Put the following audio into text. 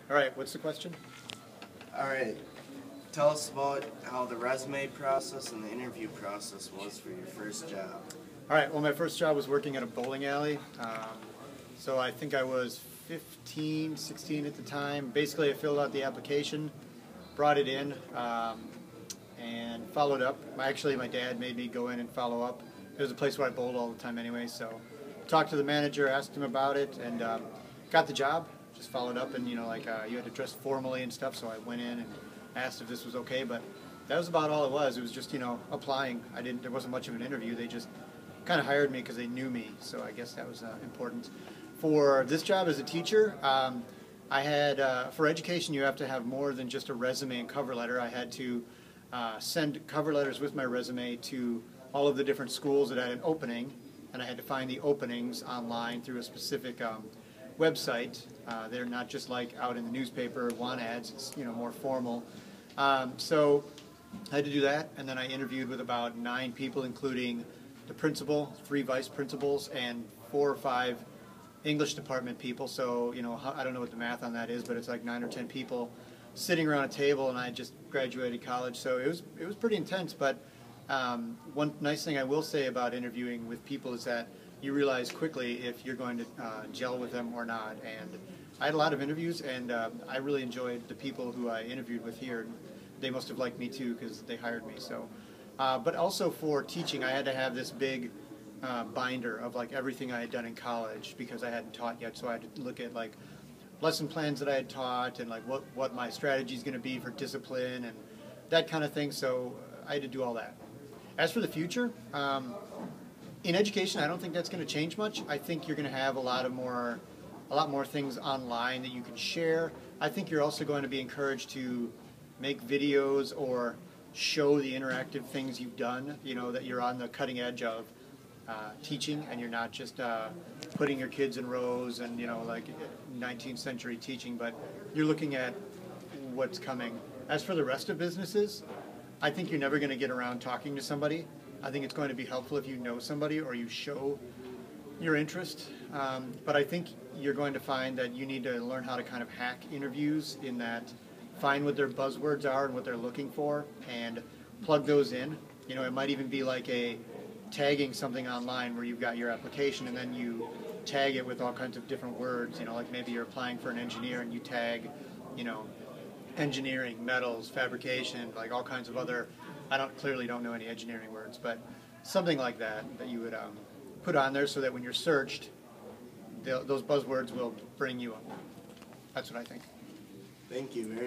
All right, what's the question? All right. Tell us about how the resume process and the interview process was for your first job. All right, well, my first job was working at a bowling alley. So I think I was 15, 16 at the time. Basically, I filled out the application, brought it in, and followed up. Actually, my dad made me go in and follow up. It was a place where I bowled all the time anyway, so talked to the manager, asked him about it, and got the job. Just followed up, and you had to dress formally and stuff, so I went in and asked if this was okay, but that was about all it was. It was just, applying. There wasn't much of an interview. They just kind of hired me because they knew me, so I guess that was important. For this job as a teacher, I had, for education, you have to have more than just a resume and cover letter. I had to send cover letters with my resume to all of the different schools that had an opening, and I had to find the openings online through a specific website. They're not just like out in the newspaper, want ads, it's more formal. So I had to do that, and then I interviewed with about 9 people, including the principal, 3 vice principals, and 4 or 5 English department people. So I don't know what the math on that is, but it's like 9 or 10 people sitting around a table, and I just graduated college, so it was pretty intense. But one nice thing I will say about interviewing with people is that you realize quickly if you're going to gel with them or not. And I had a lot of interviews, and I really enjoyed the people who I interviewed with here. They must have liked me too because they hired me. So, but also for teaching, I had to have this big binder of like everything I had done in college because I hadn't taught yet. So I had to look at like lesson plans that I had taught and like what my strategy is going to be for discipline and that kind of thing. So I had to do all that. As for the future, in education, I don't think that's going to change much. I think you're going to have a lot more things online that you can share. I think you're also going to be encouraged to make videos or show the interactive things you've done, that you're on the cutting edge of teaching, and you're not just putting your kids in rows and, like 19th century teaching, but you're looking at what's coming. As for the rest of businesses, I think you're never going to get around talking to somebody. I think it's going to be helpful if you know somebody or you show your interest, but I think you're going to find that you need to learn how to kind of hack interviews, in that find what their buzzwords are and what they're looking for and plug those in. It might even be like tagging something online where you've got your application and then you tag it with all kinds of different words, like maybe you're applying for an engineer and you tag, engineering, metals, fabrication, like all kinds of other, clearly don't know any engineering words, but something like that you would put on there so that when you're searched, those buzzwords will bring you up. That's what I think. Thank you very much.